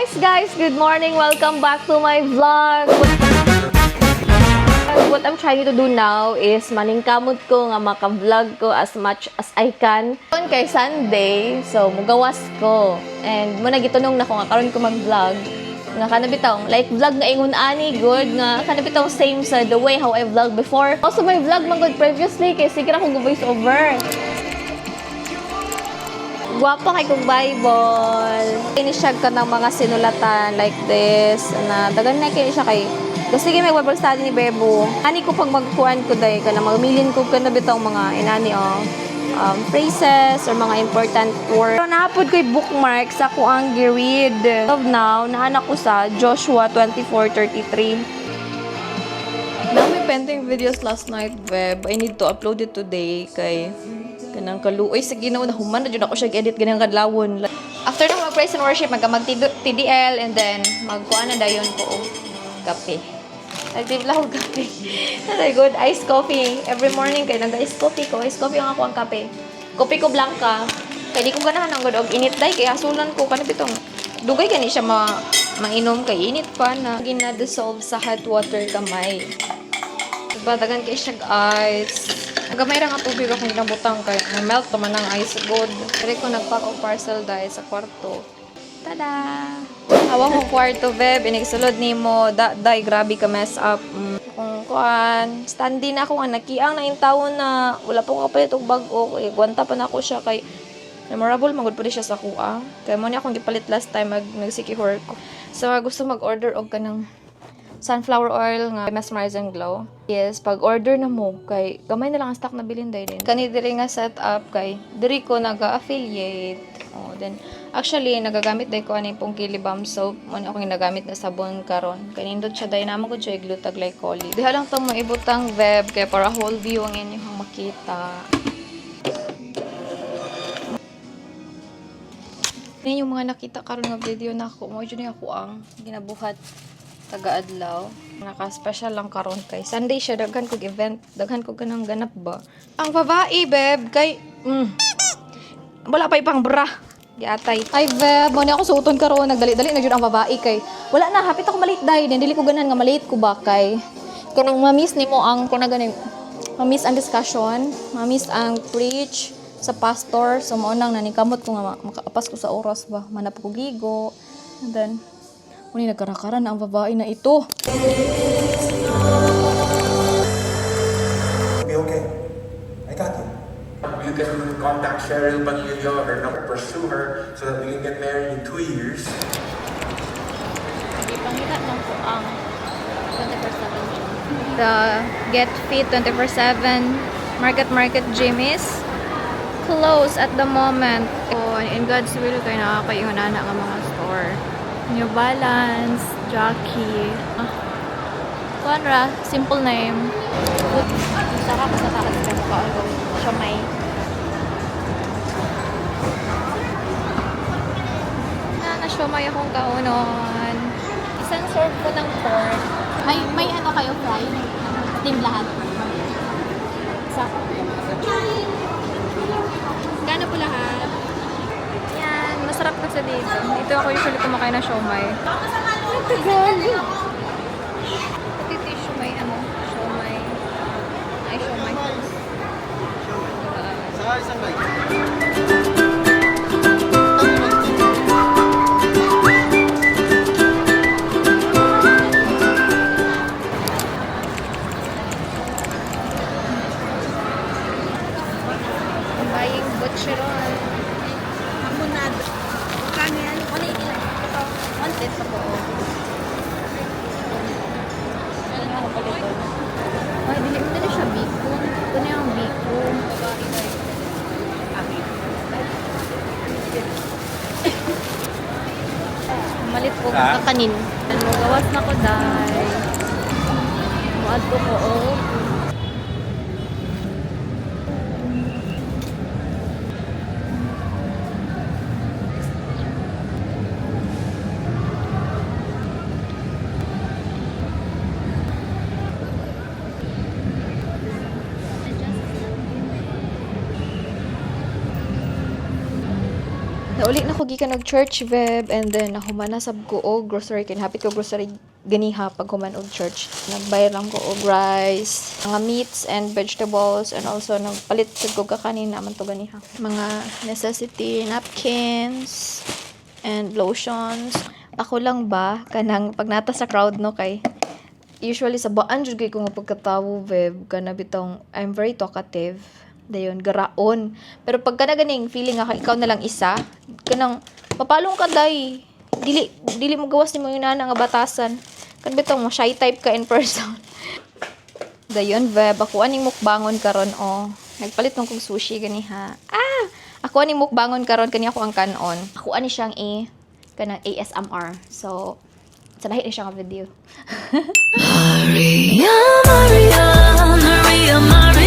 Guys, good morning. Welcome back to my vlog. What I'm trying to do now is maningkamot ko nga maka-vlog ko as much as I can. Karon kay Sunday, so mugawas ko. And muna gitunong na ko nga karon ko mag-vlog. Nga kanabitaw, like vlog nga ingon ani good nga kanabitaw same sa the way how I vlog before. Also my vlog man good previously kay sige ra kong voice over. Guwapo kay kong Bible. Inisyag ka ng mga sinulatan like this. Na dagan na kayo siya kay. Kasi may Bible study ni Bebo. Ani ko pag magkuhan ko day ka na magmilin ko ka na bitang mga inani phrases or mga important words. So nahapod ko'y bookmark sa ko ang gi-read. Of now, naanak ko sa Joshua 24:33. Now may pending videos last night, Web. I need to upload it today kay kanang kaluoy sa Ginoo na human na jud ako siya edit ganang kadlawon. After na mag-praise and worship, mag-TDL and then magkuan na dayon ko kape. Nagtimpla ko kape. Very good. Iced coffee. Every morning kay nag-iced coffee ko. Iced coffee ang ako ang kape. Kopi ko blanca. Kaya di ko ganahan ang good og init day kaya sulan ko kanip itong dugay gani siya mainom kay init pa na gina-dissolve sa hot water kamay. Batagan kay siya ice. Gamay ra nga tubig akong ginabutang kay na-melt naman ang ice good. Dire ko nagpack og parcel dahil sa kwarto. Tada! Hawak mo kwarto, Beb. Inigsulod ni mo. Day, grabe ka mess up. Kung kuan, standing na ako nga. Nakiang na yung taon na wala po kapalit og bag-o. Gwanta pa na ako siya kay memorable. Magod pa rin siya sa kuha. Kaya mo niya akong gipalit last time nagsikihor ko. So, gusto mag-order og kanang sunflower oil nga mesmerizing glow. Yes, pag order na mo kay gamay na lang ang stock na bilin din. Kani diri nga setup kay diri ko naga-affiliate. Oh, then actually nagagamit dai ko ani pong Kilibam soap. Mo ako ginagamit na sabon karon. Kay nindot siya dai namo ko siya glutag glycol. Diha lang tong maibutang web kay para whole view ang inyong makita. Yan yung mga nakita karon nga video nako. Mo jud ni ako ang ginabuhat taga-adlaw. Naka-special lang karon kay Sunday siya daghan kog event, daghan kog kanang ganap ba. Ang babae, Beb, kay wala pa ipang bra. Giatay. Ay, Beb, mo ni ako suoton karon, nagdali-dali na jud ang babae kay wala na hapit ako malit day, dili ko ganan nga malit ko ba kay kanang ma-miss nimo ang kuna ganing ma-miss ang discussion, ma-miss ang preach sa pastor, so mao nang nanikamot ko nga makaapas ko sa oras ba, manap ko gigo. And then muni nagkarakaran na ang babae na ito. Be okay. I got you. You can contact Cheryl Panilio or pursue her so that we can get married in 2 years. Ipangita lang po ang 24/7 the Get Fit 24/7 Market Jimmy's closed at the moment. Oh, in God's will kayo nakakaihunan ang mga store. New Balance, Jockey. Conra, simple name. Sarap sa takas sa mukha ko. Siomay. Na-siomay akong kaunon. Isang serve ko ng pork. May ano kayo fry? Team lahat. Sa Gano po lahat? Yan, masarap kasi dito. Dito ako usually kumakain ng siomay. Tagal. Dito yung siomay, siomay. Ay, siomay. Buying butcheron. Amunado. Kano yan? Ano yung ilan? Ito. 110 sa buo. Ano ako pala ito? Ay, dili siya biko. Ito na yung biko. Malit ko kakanin. Gawas na ko dahil. Muad ko ko Nauli na ko gikan og church web and then nahuman na sab ko og grocery kay hapit ko grocery ganiha pag human og church. Nagbayad lang ko og rice, mga meats and vegetables and also nagpalit sad ko kakanin naman to ganiha. Mga necessity, napkins and lotions. Ako lang ba kanang pag nata sa crowd no kay usually sa baan jud kay ko nga pagkatawo web kana bitong I'm very talkative. Dayon garaon. Pero pag kana ganing feeling nga ikaw na lang isa, kanang mapalong ka day. Dili mo gawas nimo yun nga batasan. Kan bitong mo shy type ka in person. Dayon web ako aning mukbangon karon oh. Nagpalit ng kong sushi ganiha. Ako aning mukbangon karon kani ako ang kanon. Ako ani siyang kanang ASMR. So sa lahi na siya nga video. Maria, Maria, Maria, Maria.